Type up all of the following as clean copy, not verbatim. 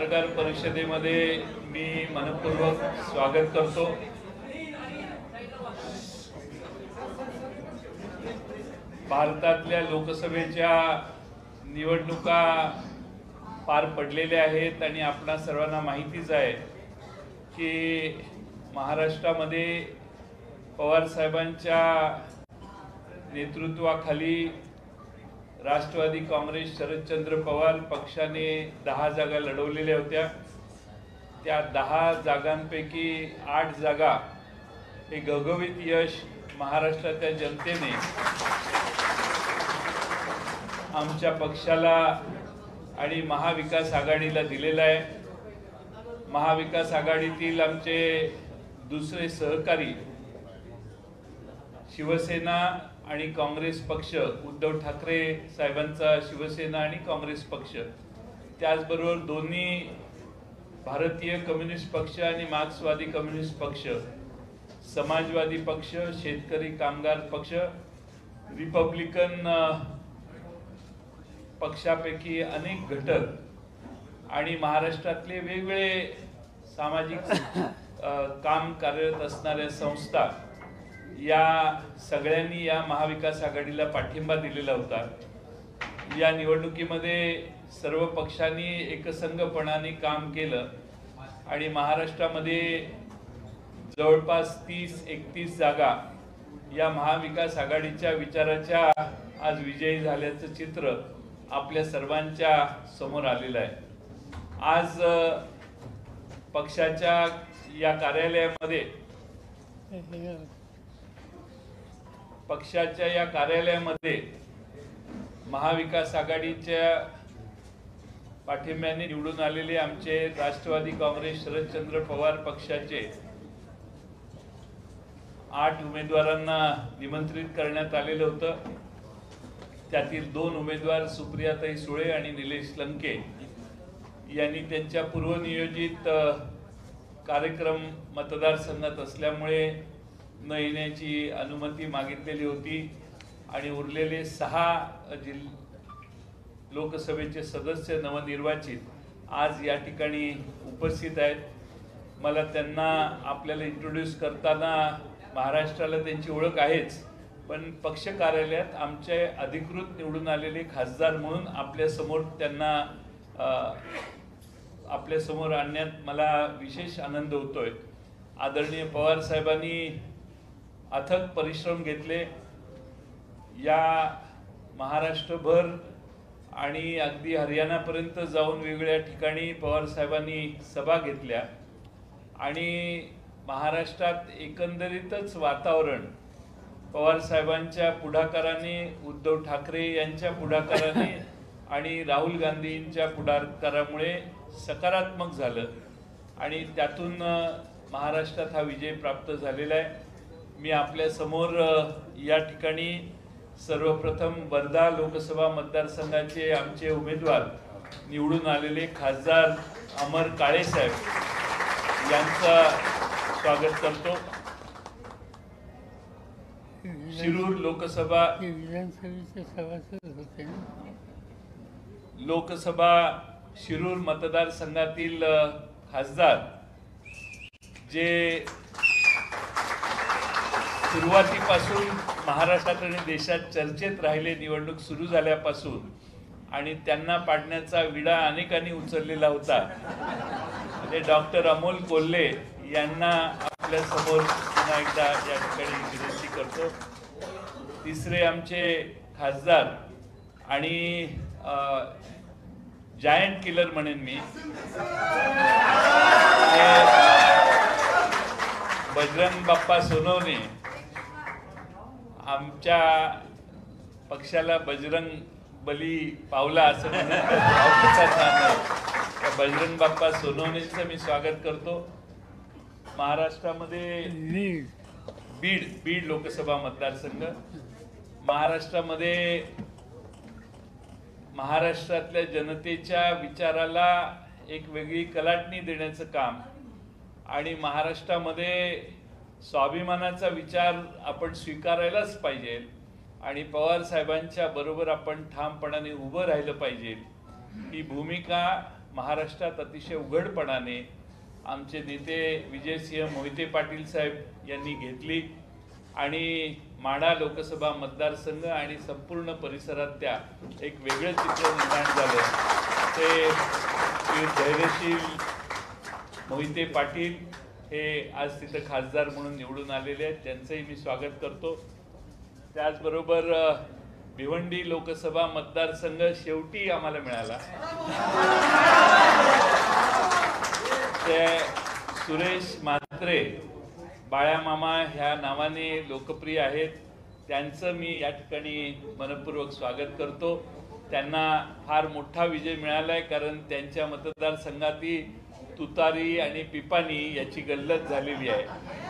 पत्रकार परिषदेमध्ये मी मनपूर्वक स्वागत करतो। भारतातल्या लोकसभेच्या निवडणुका पार पडलेल्या आहेत आणि आपणा सर्वांना माहितीच आहे की महाराष्ट्रामध्ये पवार साहेबांच्या नेतृत्वाखाली राष्ट्रवादी काँग्रेस शरदचंद्र पवार पक्षाने 10 जागा लढवलेल्या होत्या। त्या 10 जागांपैकी 8 जागा हे घवघवीत यश महाराष्ट्राच्या जनतेने आमच्या पक्षाला आणि महाविकास आघाडीला दिलेला आहे। महाविकास आघाडीतील आमचे दुसरे सहकारी शिवसेना आणि काँग्रेस पक्ष, उद्धव ठाकरे साहेबांचा शिवसेना आणि काँग्रेस पक्ष, त्याचबरोबर दोन्ही भारतीय कम्युनिस्ट पक्ष आणि मार्क्सवादी कम्युनिस्ट पक्ष, समाजवादी पक्ष, शेतकरी कामगार पक्ष, रिपब्लिकन पक्षापैकी अनेक घटक आणि महाराष्ट्रातले वेगवेगळे सामाजिक काम कार्यरत असणाऱ्या संस्था या सगळ्यांनी या महाविकास आघाडीला पाठिंबा दिलेला होता। या निवडणुकीमध्ये सर्व पक्षांनी एकसंघपणाने काम केलं आणि महाराष्ट्रामध्ये जवळपास 30-31 जागा या महाविकास आघाडीच्या विचाराच्या आज विजयी झाल्याचं चित्र आपल्या सर्वांच्या समोर आलेलं आहे। आज पक्षाच्या या कार्यालयामध्ये महाविकास आघाडीच्या पाठिंब्याने निवडून आलेले आमचे राष्ट्रवादी काँग्रेस शरदचंद्र पवार पक्षाचे 8 उमेदवारांना निमंत्रित करण्यात आलेलं होतं। त्यातील 2 उमेदवार सुप्रियाताई सुळे आणि निलेश लंके यांनी त्यांच्या पूर्वनियोजित कार्यक्रम मतदारसंघात असल्यामुळे न येण्याची अनुमती मागितलेली होती आणि उरलेले 6 लोकसभेचे सदस्य नवनिर्वाचित आज या ठिकाणी उपस्थित आहेत। मला त्यांना आपल्याला इंट्रोड्यूस करताना महाराष्ट्राला त्यांची ओळख आहेच, पण पक्ष कार्यालयात आमचे अधिकृत निवडून आलेले खासदार म्हणून आपल्या समोर आणण्यात मला विशेष आनंद होतोय। आदरणीय पवार साहेबांनी अथक परिश्रम घेतले। या महाराष्ट्रभर आणि अगदी हरियाणापर्यंत जाऊन वेगवेगळ्या ठिकाणी पवार साहेबांनी सभा घेतल्या आणि महाराष्ट्रात एकंदरीतच वातावरण पवार साहेबांच्या पुढाकाराने, उद्धव ठाकरे यांच्या पुढाकाराने आणि राहुल गांधींच्या पुढाकारामुळे सकारात्मक झालं आणि त्यातून महाराष्ट्रात हा विजय प्राप्त झालेला आहे। मी आपल्या समोर या ठिकाणी सर्वप्रथम वर्धा लोकसभा मतदारसंघाचे आमचे उमेदवार निवडून आलेले खासदार अमर काळे साहेब यांचं स्वागत करतो। शिरूर लोकसभा शिरूर मतदारसंघातील खासदार जे सुरुवातीपासून महाराष्ट्रात आणि देशात चर्चेत राहिले निवडणूक सुरू झाल्यापासून आणि त्यांना पाडण्याचा विडा अनेकांनी उचललेला होता, ते डॉक्टर अमोल कोल्हे यांना आपल्या समोर पुन्हा एकदा या ठिकाणी विनंती करतो। तिसरे आमचे खासदार आणि जायंट किलर म्हणेन मी, बजरंग बाप्पा सोनवणे, आमच्या पक्षाला बजरंग बली पावला असं म्हणतात, बजरंग बाप्पा सोनवणेंचं मी स्वागत करतो। महाराष्ट्रामध्ये बीड लोकसभा मतदारसंघ, महाराष्ट्रातल्या जनतेच्या विचाराला एक वेगळी कलाटणी देण्याचं काम आणि महाराष्ट्रामध्ये स्वाभिमानाचा विचार आपण स्वीकारायलाच पाहिजे आणि पवार साहेबांच्या बरोबर आपण ठामपणाने उभं राहिलं पाहिजे। ही भूमिका महाराष्ट्रात अतिशय उघडपणाने आमचे नेते विजयसिंह मोहिते पाटील साहेब यांनी घेतली आणि माढा लोकसभा मतदारसंघ आणि संपूर्ण परिसरात त्या एक वेगळं चित्र निर्माण झालं. ते धैर्यशील मोहिते पाटील हे आज तिथं खासदार म्हणून निवडून आलेले आहेत, त्यांचंही मी स्वागत करतो. त्याचबरोबर भिवंडी लोकसभा मतदारसंघ शेवटी आम्हाला मिळाला. ते सुरेश म्हात्रे बाळ्या मामा ह्या नावाने लोकप्रिय आहेत, त्यांचं मी या ठिकाणी मनपूर्वक स्वागत करतो. त्यांना फार मोठा विजय मिळाला आहे, कारण त्यांच्या मतदारसंघातही तुतारी आणि पिपाणी याची गल्लत झालेली आहे.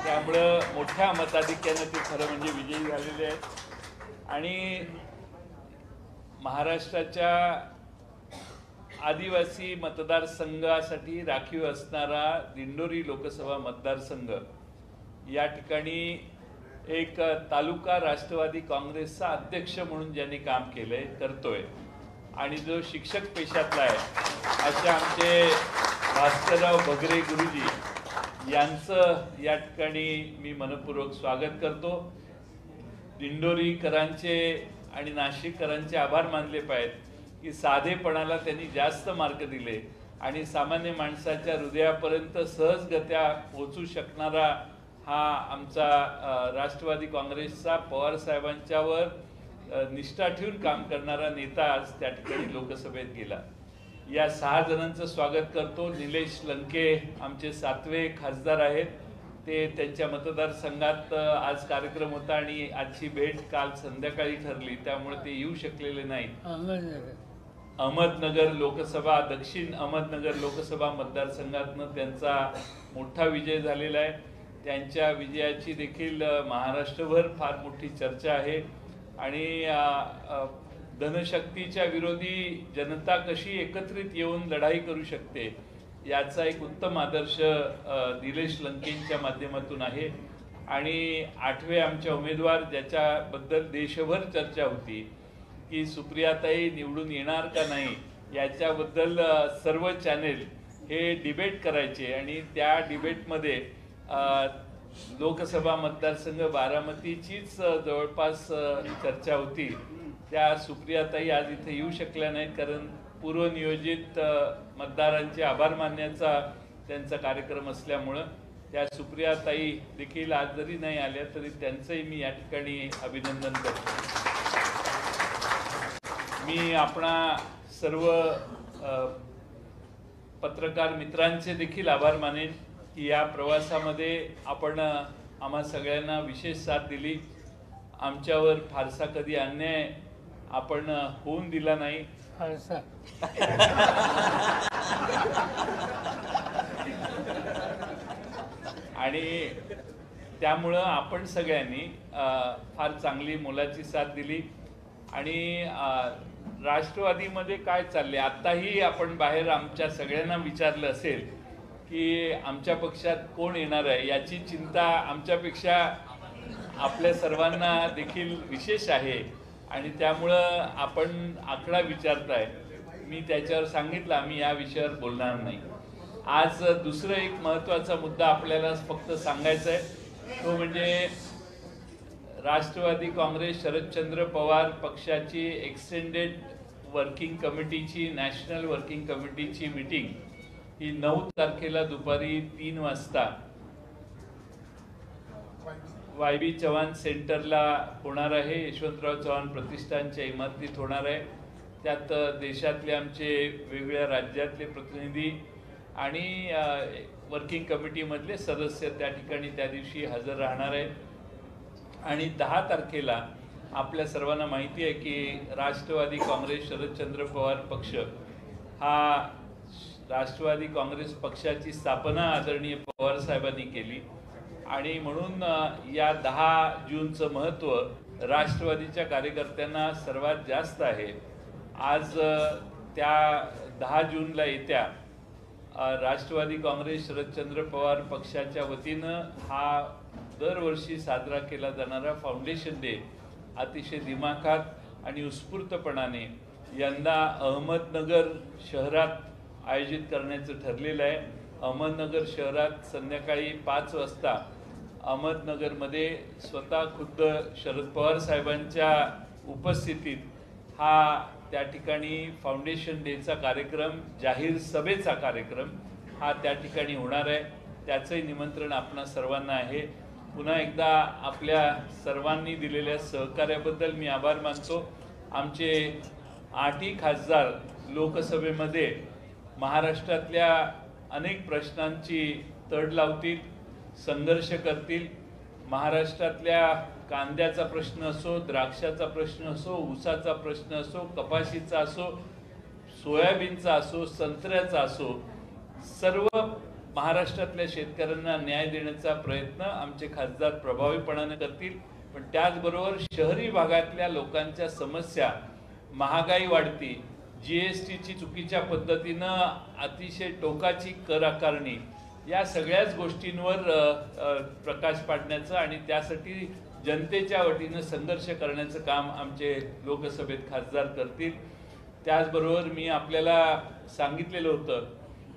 त्यामुळं मोठ्या मताधिक्यानं ते खरं म्हणजे विजयी झालेले आहेत. आणि महाराष्ट्राच्या आदिवासी मतदारसंघासाठी राखीव असणारा दिंडोरी लोकसभा मतदारसंघ या ठिकाणी एक तालुका राष्ट्रवादी काँग्रेसचा अध्यक्ष म्हणून ज्यांनी काम केलंय करतोय आणि जो शिक्षक पेशातला आहे असे आमचे भास्करराव भगरे गुरुजी यांचं या ठिकाणी मी मनपूर्वक स्वागत करतो. दिंडोरीकरांचे आणि नाशिककरांचे आभार मानले पाहिजेत की साधेपणाला त्यांनी जास्त मार्क दिले आणि सामान्य माणसाच्या हृदयापर्यंत सहजगत्या पोहोचू शकणारा हा आमचा राष्ट्रवादी काँग्रेसचा पवार साहेबांच्यावर निष्ठा ठेवून काम करणारा नेता आज त्या ठिकाणी लोकसभेत गेला. या 6 जणांचं स्वागत करतो. निलेश लंके आमचे 7वे खासदार आहेत. ते त्यांच्या मतदारसंघात आज कार्यक्रम होता आणि आजची भेट काल संध्याकाळी ठरली, त्यामुळे ते येऊ शकलेले नाहीत. अहमदनगर लोकसभा दक्षिण अहमदनगर लोकसभा मतदारसंघातनं त्यांचा मोठा विजय झालेला आहे. त्यांच्या विजयाची देखील महाराष्ट्रभर फार मोठी चर्चा आहे आणि धनशक्तीच्या विरोधी जनता कशी एकत्रित येऊन लढाई करू शकते याचा एक उत्तम आदर्श निलेश लंकेंच्या माध्यमातून आहे. आणि 8वे आमच्या उमेदवार ज्याच्याबद्दल देशभर चर्चा होती की सुप्रियाताई निवडून येणार का नाही याच्याबद्दल सर्व चॅनेल हे डिबेट करायचे आणि त्या डिबेटमध्ये लोकसभा मतदारसंघ बारामतीचीच जवळपास चर्चा होती. त्या सुप्रियाताई आज इथे येऊ शकल्या नाहीत, कारण पूर्वनियोजित मतदारांचे आभार मानण्याचा त्यांचा कार्यक्रम असल्यामुळं त्या सुप्रियाताई देखील आज जरी नाही आल्या तरी त्यांचंही मी या ठिकाणी अभिनंदन करतो. मी आपणा सर्व पत्रकार मित्रांचे देखील आभार मानेन की या प्रवासामध्ये आपण आम्हा सगळ्यांना विशेष साथ दिली. आमच्यावर फारसा कधी अन्याय आपण होऊन दिला नाही. आणि त्यामुळं आपण सगळ्यांनी फार चांगली मोलाची साथ दिली. आणि राष्ट्रवादीमध्ये काय चालले आत्ताही आपण बाहेर आमच्या सगळ्यांना विचारलं असेल की आमच्या पक्षात कोण येणार आहे याची चिंता आमच्यापेक्षा आपल्या सर्वांना देखील विशेष आहे. आणि त्यामुळं आपण आकडा विचारताय, मी त्याच्यावर सांगितलं आम्ही या विषयावर बोलणार नाही. आज दुसरं एक महत्त्वाचा मुद्दा आपल्याला फक्त सांगायचा आहे, तो म्हणजे राष्ट्रवादी काँग्रेस शरदचंद्र पवार पक्षाची एक्सटेंडेड वर्किंग कमिटीची नॅशनल वर्किंग कमिटीची मीटिंग ही 9 तारखेला दुपारी 3 वाजता वायबी चव्हाण सेंटरला होणार आहे. यशवंतराव चव्हाण प्रतिष्ठानच्या इमारतीत होणार आहे. त्यात देशातले आमचे वेगवेगळ्या राज्यातले प्रतिनिधी आणि वर्किंग कमिटीमधले सदस्य त्या ठिकाणी त्या दिवशी हजर राहणार आहेत. आणि 10 तारखेला आपल्या सर्वांना माहिती आहे की राष्ट्रवादी काँग्रेस शरदचंद्र पवार पक्ष हा राष्ट्रवादी काँग्रेस पक्षाची स्थापना आदरणीय पवार साहेबांनी केली आणि म्हणून या 10 जूनचं महत्त्व राष्ट्रवादीच्या कार्यकर्त्यांना सर्वात जास्त आहे. आज त्या 10 जूनला येत्या राष्ट्रवादी काँग्रेस शरदचंद्र पवार पक्षाच्या वतीनं हा दरवर्षी साजरा केला जाणारा फाउंडेशन डे अतिशय दिमाखात आणि उत्स्फूर्तपणाने यंदा अहमदनगर शहरात आयोजित करण्याचं ठरलेलं आहे. अहमदनगर शहरात संध्याकाळी 5 वाजता अहमदनगरमध्ये स्वतः खुद्द शरद पवार साहेबांच्या उपस्थितीत हा त्या ठिकाणी फाउंडेशन डेचा कार्यक्रम, जाहीर सभेचा कार्यक्रम हा त्या ठिकाणी होणार आहे. त्याचंही निमंत्रण आपणा सर्वांना आहे. पुन्हा एकदा आपल्या सर्वांनी दिलेल्या सहकार्याबद्दल मी आभार मानतो. आमचे 8ही खासदार लोकसभेमध्ये महाराष्ट्रातल्या अनेक प्रश्नांची तड लावतील, संघर्ष करतील. महाराष्ट्रातल्या कांद्याचा प्रश्न असो, द्राक्षाचा प्रश्न असो, ऊसाचा प्रश्न असो, कपाशीचा असो, सोयाबीनचा असो, संत्र्याचा असो, सर्व महाराष्ट्रातल्या शेतकऱ्यांना न्याय देण्याचा प्रयत्न आमचे खासदार प्रभावीपणाने करतील. पण त्याचबरोबर शहरी भागातल्या लोकांच्या समस्या, महागाई वाढती, GSTची चुकीच्या पद्धतीनं अतिशय टोकाची कर आकारणी, या सगळ्याच गोष्टींवर प्रकाश पाडण्याचं आणि त्यासाठी जनतेच्या वतीनं संघर्ष करण्याचं काम आमचे लोकसभेत खासदार करतील. त्याचबरोबर मी आपल्याला सांगितलेलं होतं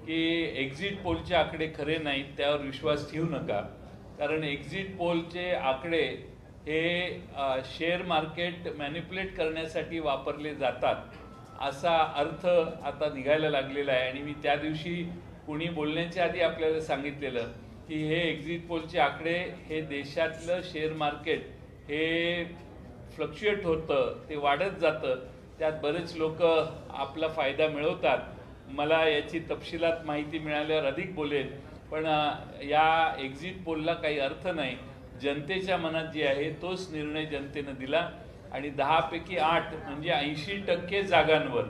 की एक्झिट पोलचे आकडे खरे नाहीत, त्यावर विश्वास ठेवू नका. कारण एक्झिट पोलचे आकडे हे शेअर मार्केट मॅनिप्युलेट करण्यासाठी वापरले जातात असा अर्थ आता निघायला लागलेला आहे. आणि मी त्या दिवशी कुणी बोलण्याच्या आधी आपल्याला सांगितलेलं की हे एक्झिट पोलचे आकडे हे देशातलं शेअर मार्केट हे फ्लक्च्युएट होतं, ते वाढत जातं, त्यात बरेच लोक आपला फायदा मिळवतात. मला याची तपशिलात माहिती मिळाल्यावर अधिक बोलेल. पण या एक्झिट पोलला काही अर्थ नाही. जनतेच्या मनात जे आहे तोच निर्णय जनतेनं दिला आणि 10 पैकी 8 म्हणजे 80% जागांवर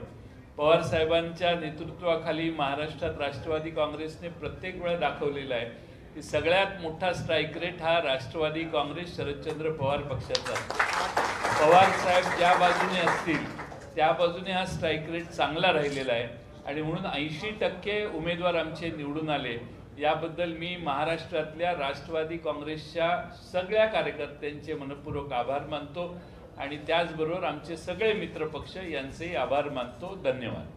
पवार साहेबांच्या नेतृत्वाखाली महाराष्ट्रात राष्ट्रवादी काँग्रेसने प्रत्येक वेळा दाखवलेला आहे की सगळ्यात मोठा स्ट्राईक रेट हा राष्ट्रवादी काँग्रेस शरदचंद्र पवार पक्षाचा आहे. पवार साहेब ज्या बाजूने असतील त्या बाजूने हा स्ट्राईक रेट चांगला राहिलेला आहे आणि म्हणून 80% उमेदवार आमचे निवडून आले. याबद्दल मी महाराष्ट्रातल्या राष्ट्रवादी काँग्रेसच्या सगळ्या कार्यकर्त्यांचे मनपूर्वक आभार मानतो आणि त्याचबरोबर आमचे सगळे मित्रपक्ष यांचेही आभार मानतो. धन्यवाद.